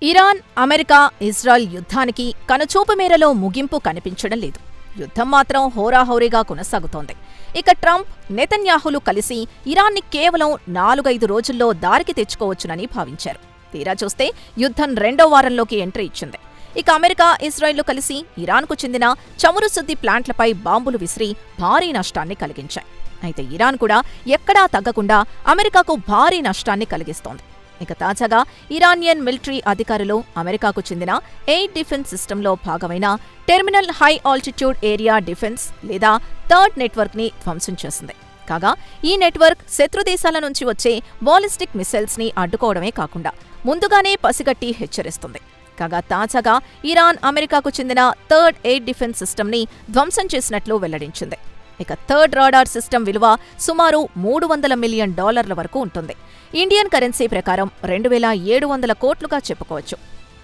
Iran, America, Israel యుద్ధానికి కనుచూపు మేరలో ముగింపు కనిపించడం లేదు. యుద్ధం మాత్రం హోరాహోరీగా కొనసాగుతోంది. ఇక ట్రంప్, నెతన్యాహులు కలిసి ఇరాన్ని కేవలం 4-5 రోజుల్లో దారికి తెచ్చుకోవచ్చునని భావించారు. తీరా చూస్తే యుద్ధం 2వ వారంలోకి ఎంట్రీ ఇచ్చింది. ఇక అమెరికా, ఇజ్రాయెల్లు కలిసి ఇరాన్కు చెందిన చమురు శుద్ధి ప్లాంట్లపై బాంబులు విసిరి భారీ నష్టాన్ని కలిగించాయి. అయితే ఇరాన్ కూడా ఎక్కడా తగ్గకుండా అమెరికాకు భారీ నష్టాన్ని కలిగిస్తోంది. ఇక తాజాగా ఇరానియన్ మిలిటరీ అధికారులు అమెరికాకు చెందిన ఎయిర్ డిఫెన్స్ సిస్టంలో భాగమైన terminal high altitude area defence లేదా థర్డ్ నెట్వర్క్ని ధ్వంసం చేసింది. కాగా ఈ నెట్వర్క్ శత్రుదేశాల నుంచి వచ్చే బాలిస్టిక్ మిసైల్స్ని అడ్డుకోవడమే కాకుండా ముందుగానే పసిగట్టి హెచ్చరిస్తుంది. కాగా తాజాగా ఇరాన్ అమెరికాకు చెందిన థర్డ్ ఎయిర్ డిఫెన్స్ సిస్టమ్ని ధ్వంసం చేసినట్లు వెల్లడించింది. ఇక థర్డ్ రాడార్ సిస్టమ్ విలువ సుమారు $300 మిలియన్ వరకు ఉంటుంది. ఇండియన్ కరెన్సీ ప్రకారం 2700 కోట్లుగా చెప్పుకోవచ్చు.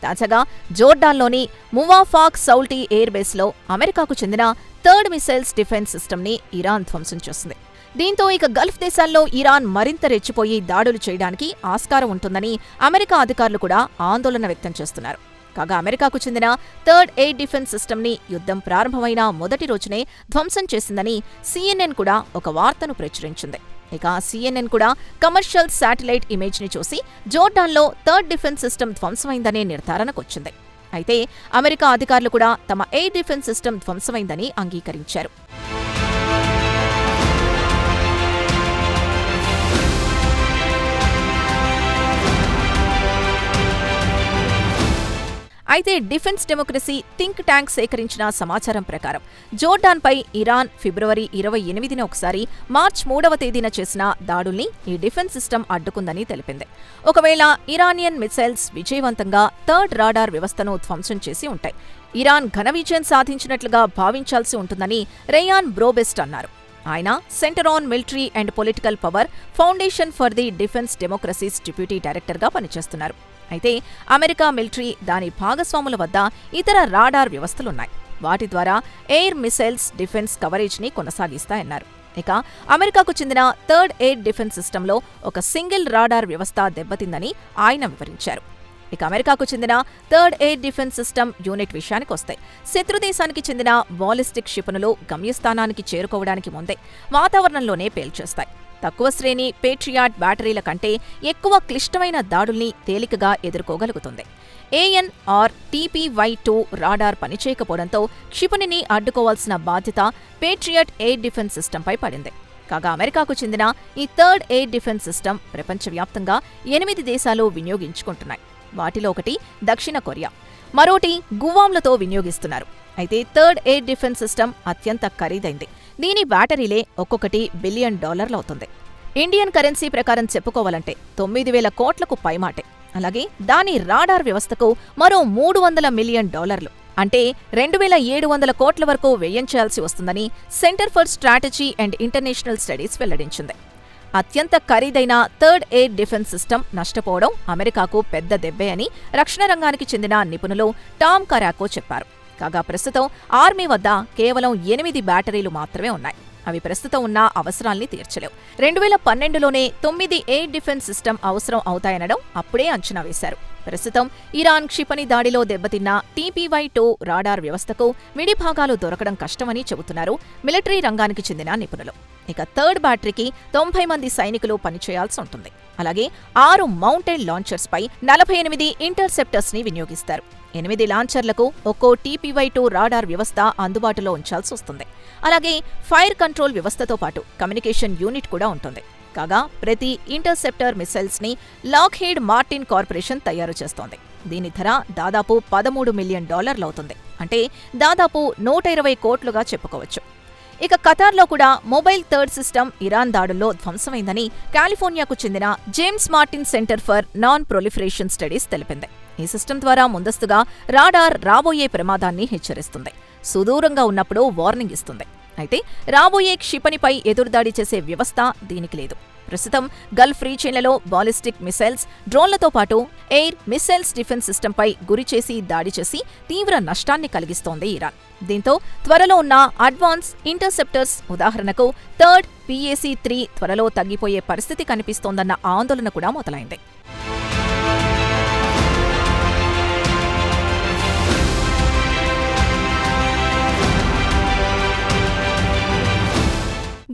తాజాగా జోర్డాన్లోని మువాఫాక్ సౌల్టీ ఎయిర్ బేస్లో అమెరికాకు చెందిన థర్డ్ మిసైల్స్ డిఫెన్స్ సిస్టమ్ని ఇరాన్ ధ్వంసం చేసింది. దీంతో ఇక గల్ఫ్ దేశాల్లో ఇరాన్ మరింత రెచ్చిపోయి దాడులు చేయడానికి ఆస్కారం ఉంటుందని అమెరికా అధికారులు కూడా ఆందోళన వ్యక్తం చేస్తున్నారు. కాగా అమెరికాకు చెందిన థర్డ్ ఎయిర్ డిఫెన్స్ సిస్టమ్ని యుద్ధం ప్రారంభమైన మొదటి రోజునే ధ్వంసం చేసిందని CNN కూడా ఒక వార్తను ప్రచురించింది. ఇక CNN కూడా కమర్షియల్ శాటిలైట్ ఇమేజ్ని చూసి జోర్డాన్లో థర్డ్ డిఫెన్స్ సిస్టమ్ ధ్వంసమైందనే నిర్ధారణకొచ్చింది. అయితే అమెరికా అధికారులు కూడా తమ ఎయిర్ డిఫెన్స్ సిస్టమ్ ధ్వంసమైందని అంగీకరించారు. అయితే డిఫెన్స్ డెమోక్రసీ థింక్ ట్యాంక్ సేకరించిన సమాచారం ప్రకారం జోర్డాన్పై ఇరాన్ ఫిబ్రవరి 28న ఒకసారి, మార్చి 3వ తేదీన చేసిన దాడుల్ని ఈ డిఫెన్స్ సిస్టమ్ అడ్డుకుందని తెలిపింది. ఒకవేళ ఇరానియన్ మిసైల్స్ విజయవంతంగా థర్డ్ రాడార్ వ్యవస్థను ధ్వంసం చేసి ఉంటాయి, ఇరాన్ ఘన విజయం సాధించినట్లుగా భావించాల్సి ఉంటుందని రేయాన్ బ్రోబెస్ట్ అన్నారు. ఆయన centre on military and political power foundation for the defence democracies deputy డైరెక్టర్గా పనిచేస్తున్నారు. అయితే అమెరికా మిలిటరీ, దాని భాగస్వాముల వద్ద ఇతర రాడార్ వ్యవస్థలున్నాయి. వాటి ద్వారా ఎయిర్ మిసైల్స్ డిఫెన్స్ కవరేజ్ని కొనసాగిస్తాయన్నారు. ఇక అమెరికాకు చెందిన థర్డ్ ఎయిర్ డిఫెన్స్ సిస్టంలో ఒక సింగిల్ రాడార్ వ్యవస్థ దెబ్బతిందని ఆయన వివరించారు. ఇక అమెరికాకు చెందిన third air defence system unit విషయానికొస్తే శత్రుదేశానికి చెందిన బాలిస్టిక్ క్షిపణులు గమ్యస్థానానికి చేరుకోవడానికి ముందే వాతావరణంలోనే పేల్చేస్తాయి. తక్కువ శ్రేణి పేట్రియాట్ బ్యాటరీల కంటే ఎక్కువ క్లిష్టమైన దాడుల్ని తేలికగా ఎదుర్కోగలుగుతుంది. AN/TPY-2 రాడార్ పనిచేయకపోవడంతో క్షిపణిని అడ్డుకోవాల్సిన బాధ్యత పేట్రియట్ ఎయిర్ డిఫెన్స్ సిస్టంపై పడింది. కాగా అమెరికాకు చెందిన ఈ థర్డ్ ఎయిర్ డిఫెన్స్ సిస్టమ్ ప్రపంచవ్యాప్తంగా 8 దేశాలు వినియోగించుకుంటున్నాయి. వాటిలో ఒకటి దక్షిణ కొరియా, మరోటి గువాంలతో వినియోగిస్తున్నారు. అయితే థర్డ్ ఎయిర్ డిఫెన్స్ సిస్టమ్ అత్యంత ఖరీదైంది. దీని బ్యాటరీలే ఒక్కొక్కటి $1 బిలియన్ అవుతుంది. ఇండియన్ కరెన్సీ ప్రకారం చెప్పుకోవాలంటే 9,000 కోట్లకు పైమాటే. అలాగే దాని రాడార్ వ్యవస్థకు మరో $300 మిలియన్, అంటే 2,700 కోట్ల వరకు వ్యయం చేయాల్సి వస్తుందని centre for strategy and international studies వెల్లడించింది. అత్యంత ఖరీదైన థర్డ్ ఎయిర్ డిఫెన్స్ సిస్టమ్ నష్టపోవడం అమెరికాకు పెద్ద దెబ్బే అని రక్షణ రంగానికి చెందిన నిపుణులు టామ్ కరాకో చెప్పారు. కాగా ప్రస్తుతం ఆర్మీ వద్ద కేవలం 8 బ్యాటరీలు మాత్రమే ఉన్నాయి. అవి ప్రస్తుతం ఉన్న అవసరాల్ని తీర్చలేవు. 2012లోనే 9 ఎయిర్ డిఫెన్స్ సిస్టమ్ అవసరం అవుతాయనడం అప్పుడే అంచనా వేశారు. ప్రస్తుతం ఇరాన్ క్షిపణి దాడిలో దెబ్బతిన్న TPY-2 రాడార్ వ్యవస్థకు విడిభాగాలు దొరకడం కష్టమని చెబుతున్నారు మిలిటరీ రంగానికి చెందిన నిపుణులు. ఇక థర్డ్ బ్యాటరీకి 90 మంది సైనికులు పనిచేయాల్సి ఉంటుంది. అలాగే 6 మౌంటెడ్ లాంచర్స్పై 48 ఇంటర్సెప్టర్స్ని వినియోగిస్తారు. 8 లాంచర్లకు ఒక్కో TPY-2 రాడార్ వ్యవస్థ అందుబాటులో ఉంచాల్సి వస్తుంది. అలాగే ఫైర్ కంట్రోల్ వ్యవస్థతో పాటు కమ్యూనికేషన్ యూనిట్ కూడా ఉంటుంది. కాగా ప్రతి ఇంటర్సెప్టర్ మిసైల్స్ని లాక్హీడ్ మార్టిన్ కార్పొరేషన్ తయారు చేస్తోంది. దీని ధర దాదాపు $13 మిలియన్ అవుతుంది. అంటే దాదాపు 120 కోట్లుగా చెప్పుకోవచ్చు. ఇక ఖతార్లో కూడా మొబైల్ థర్డ్ సిస్టమ్ ఇరాన్ దాడుల్లో ధ్వంసమైందని కాలిఫోర్నియాకు చెందిన James Martin centre for non proliferation studies తెలిపింది. ఈ సిస్టమ్ ద్వారా ముందస్తుగా రాడార్ రాబోయే ప్రమాదాన్ని హెచ్చరిస్తుంది, సుదూరంగా ఉన్నప్పుడు వార్నింగ్ ఇస్తుంది. అయితే రాబోయే క్షిపణిపై ఎదురుదాడి చేసే వ్యవస్థ దీనికి లేదు. ప్రస్తుతం గల్ఫ్ రీజియన్లలో బాలిస్టిక్ మిసైల్స్, డ్రోన్లతో పాటు ఎయిర్ మిసైల్స్ డిఫెన్స్ సిస్టంపై గురిచేసి దాడి చేసి తీవ్ర నష్టాన్ని కలిగిస్తోంది ఇరాన్. దీంతో త్వరలో ఉన్న అడ్వాన్స్ ఇంటర్సెప్టర్స్, ఉదాహరణకు థర్డ్ PAC-3 త్వరలో తగ్గిపోయే పరిస్థితి కనిపిస్తోందన్న ఆందోళన కూడా మొదలైంది.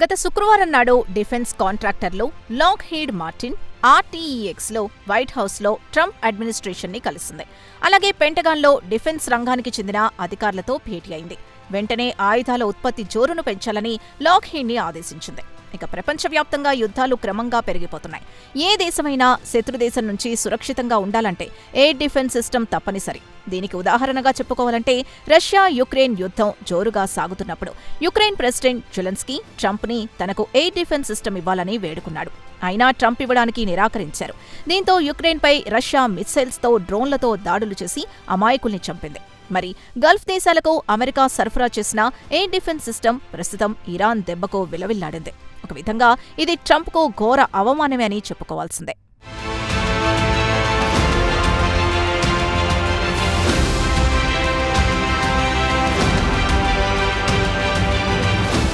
గత శుక్రవారం నాడు డిఫెన్స్ కాంట్రాక్టర్లు లాక్హీడ్ మార్టిన్ RTX-లో వైట్ హౌస్లో ట్రంప్ అడ్మినిస్ట్రేషన్ని కలిసింది. అలాగే పెంటగాన్లో డిఫెన్స్ రంగానికి చెందిన అధికారులతో భేటీ అయింది. వెంటనే ఆయుధాల ఉత్పత్తి జోరును పెంచాలని లాక్హీడ్ని ఆదేశించింది. ఇక ప్రపంచవ్యాప్తంగా యుద్ధాలు క్రమంగా పెరిగిపోతున్నాయి. ఏ దేశమైనా శత్రుదేశం నుంచి సురక్షితంగా ఉండాలంటే ఎయిర్ డిఫెన్స్ సిస్టమ్ తప్పనిసరి. దీనికి ఉదాహరణగా చెప్పుకోవాలంటే రష్యా యుక్రెయిన్ యుద్ధం జోరుగా సాగుతున్నప్పుడు యుక్రెయిన్ ప్రెసిడెంట్ జెలెన్స్కీ ట్రంప్ని తనకు ఎయిర్ డిఫెన్స్ సిస్టమ్ ఇవ్వాలని వేడుకున్నాడు. అయినా ట్రంప్ ఇవ్వడానికి నిరాకరించారు. దీంతో యుక్రెయిన్పై రష్యా మిస్సైల్స్తో డ్రోన్లతో దాడులు చేసి అమాయకుల్ని చంపింది. మరి గల్ఫ్ దేశాలకు అమెరికా సరఫరా చేసిన ఎయిర్ డిఫెన్స్ సిస్టమ్ ప్రస్తుతం ఇరాన్ దెబ్బకు విలవిల్లాడింది. ఒక విధంగా ఇది ట్రంప్కు ఘోర అవమానమే అని చెప్పుకోవాల్సిందే.